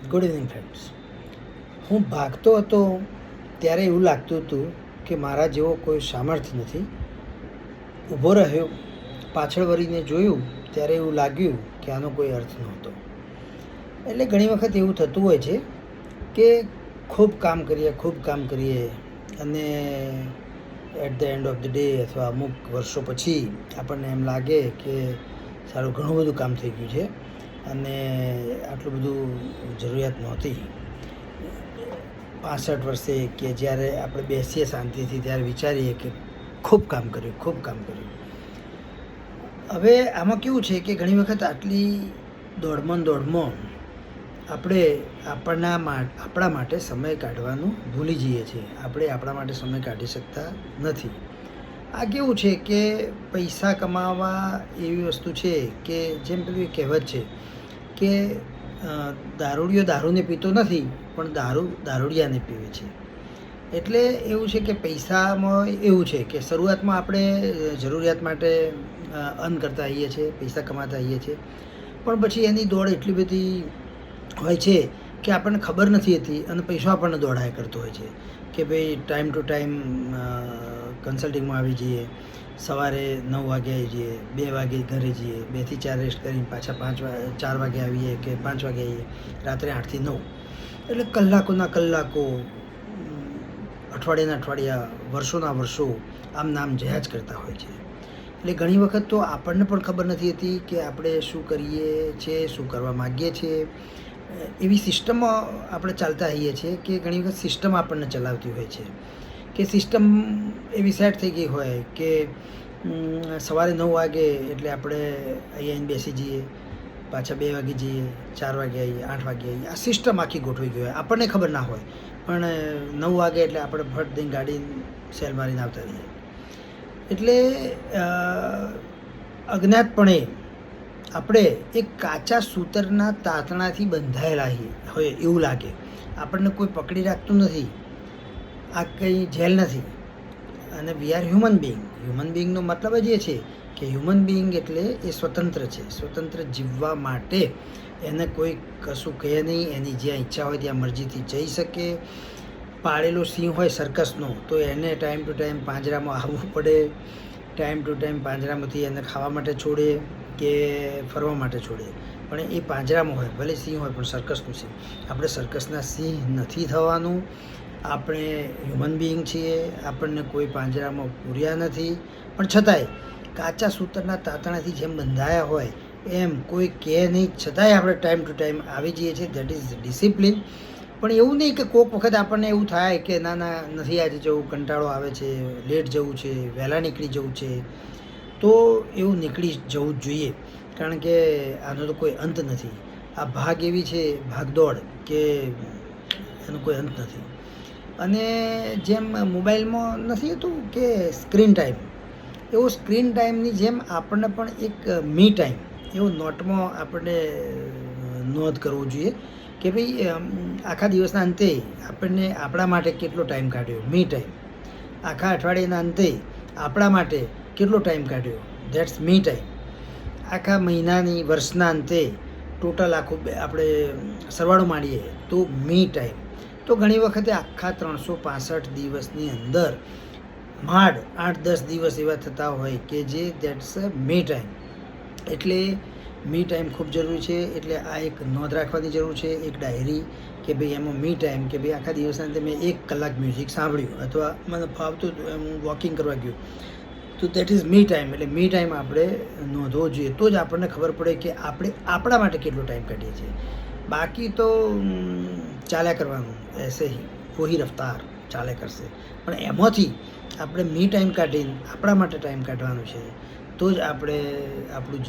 Good evening friends. હું ભાગતો હતો ત્યારે એવું લાગતું હતું કે મારા જેવો કોઈ સામર્થ્ય નથી. ઊભો રહ્યો, પાછળ વળીને જોયું ત્યારે એવું લાગ્યું કે આનો કોઈ અર્થ નહોતો. એટલે ઘણી વખત એવું થતું હોય છે કે ખૂબ કામ કરીએ અને at the end of the day અથવા અમુક વર્ષો પછી આપણને એમ લાગે કે સારું ઘણું બધું કામ થઈ ગયું છે અને આટલું બધું જરૂરિયાત નહોતી. 65 વર્ષે કે જ્યારે આપણે બેસીએ શાંતિથી ત્યારે વિચારીએ કે ખૂબ કામ કર્યું. હવે આમાં કેવું છે કે ઘણી વખત આટલી દોડમાં આપણે આપણા માટે સમય કાઢવાનું ભૂલી જઈએ છીએ. આપણે આપણા માટે સમય કાઢી શકતા નથી. આ કેવું છે કે પૈસા કમાવા એવી વસ્તુ છે કે જેમ પેલી કહેવત છે કે દારૂડિયો દારૂને પીતો નથી પણ દારૂ દારૂડિયાને પીવે છે. એટલે એવું છે કે પૈસામાં એવું છે કે શરૂઆતમાં આપણે જરૂરિયાત માટે અર્ન કરતા આવીએ છીએ, પૈસા કમાતા આવીએ છીએ, પણ પછી એની દોડ એટલી બધી હોય છે કે આપણને ખબર નથી હોતી અને પૈસો આપણને દોડાયા કરતો હોય છે કે ભાઈ ટાઈમ ટુ ટાઈમ કન્સલ્ટિંગમાં આવી જઈએ, સવારે 9 વાગે આવી જઈએ, 2 વાગે ઘરે જઈએ, 2 થી 4 રેસ્ટ કરીને પાછા 4 વાગે આવીએ કે 5 વાગે આવીએ, રાત્રે 8 થી 9. એટલે કલાકો, અઠવાડિયા, વર્ષો આમ નામ જયા જ કરતા હોય છે. એટલે ઘણી વખત તો આપણને પણ ખબર નથી હોતી કે આપણે શું કરીએ છીએ, શું કરવા માગીએ છીએ. એવી સિસ્ટમમાં આપણે ચાલતા આવીએ છીએ કે ઘણી વખત સિસ્ટમ આપણને ચલાવતી હોય છે કે સિસ્ટમ એવી સેટ થઈ ગઈ હોય કે સવારે 9 વાગે એટલે આપણે અહીંયા બેસી જઈએ, પાછા 2 વાગે જઈએ, 4 વાગે આવીએ, 8 વાગે આવીએ. આ સિસ્ટમ આખી ગોઠવાઈ ગઈ હોય, આપણને ખબર ના હોય, પણ 9 વાગે એટલે આપણે ફટ દઈને ગાડી સેલ મારીને આવતા રહીએ. એટલે અજ્ઞાતપણે આપણે એક કાચા સૂતરના તાતણાથી બંધાયેલા હોય એવું લાગે. આપણને કોઈ પકડી રાખતું નથી. આ કંઈ જેલ નથી. અને વી આર હ્યુમન બિઈંગનો મતલબ જ એ છે કે હ્યુમન બિઈંગ એટલે એ સ્વતંત્ર છે. સ્વતંત્ર જીવવા માટે એને કોઈ કશું કહે નહીં. એની જ્યાં ઈચ્છા હોય ત્યાં મરજીથી જઈ શકે. પાળેલો સિંહ હોય સર્કસનો તો એને ટાઈમ ટુ ટાઈમ પાંજરામાં આવવું પડે. ટાઈમ ટુ ટાઈમ પાંજરામાંથી એને ખાવા માટે છોડે કે ફરવા માટે છોડે, પણ એ પાંજરામાં હોય, ભલે સિંહ હોય પણ સર્કસનું સિંહ. આપણે સર્કસના સિંહ નથી થવાનું. આપણે હ્યુમન બિઈંગ છીએ. આપણને કોઈ પાંજરામાં પૂર્યા નથી, પણ છતાંય કાચા સૂતરના તાતણાથી જેમ બંધાયા હોય એમ કોઈ કહે નહીં, છતાંય આપણે ટાઈમ ટુ ટાઈમ આવી જઈએ છીએ. That is discipline. પણ એવું નહીં કે કોઈક વખત આપણને એવું થાય કે ના નથી આજે જવું, કંટાળો આવે છે, લેટ જવું છે, વહેલા નીકળી જવું છે, તો એવું નીકળી જવું જ જોઈએ. કારણ કે આનો તો કોઈ અંત નથી. આ ભાગ એવી છે, ભાગદોડ, કે એનો કોઈ અંત નથી. અને જેમ મોબાઈલમાં નથી હતું કે સ્ક્રીન ટાઈમ, એવો સ્ક્રીન ટાઈમની જેમ આપણને પણ એક મી ટાઈમ એવો નોટમાં આપણે નોંધ કરવો જોઈએ કે ભાઈ આખા દિવસના અંતે આપણને આપણા માટે કેટલો ટાઈમ કાઢ્યો, મી ટાઈમ. આખા અઠવાડિયાના અંતે આપણા માટે કેટલો ટાઈમ કાઢ્યો, ધેટ્સ મી ટાઈમ. આખા મહિનાની, વર્ષના અંતે ટોટલ આખું આપણે સરવાળો માંડીએ તો મી ટાઈમ. તો ઘણી વખતે આખા 365 દિવસની અંદર માંડ 8-10 દિવસ એવા થતા હોય કે જે ધેટ્સ મી ટાઈમ. એટલે મી ટાઈમ ખૂબ જરૂરી છે. એટલે આ એક નોંધ રાખવાની જરૂર છે, એક ડાયરી, કે ભાઈ એમાં મી ટાઈમ, કે ભાઈ આખા દિવસના અંતે મેં 1 કલાક મ્યુઝિક સાંભળ્યું અથવા મને ફાવતું હતું એમ હું વોકિંગ કરવા ગયું, તો દેટ ઇઝ મી ટાઈમ. એટલે મી ટાઈમ આપણે નોંધવો જોઈએ. તો જ આપણને ખબર પડે કે આપણે આપણા માટે કેટલો ટાઈમ કાઢીએ છીએ. બાકી તો ચાલ્યા કરવાનું, એસે હી વહી રફતાર ચાલ્યા કરશે. પણ એમાંથી આપણે મી ટાઈમ કાઢીને આપણા માટે ટાઈમ કાઢવાનું છે. તો જ આપણે આપણું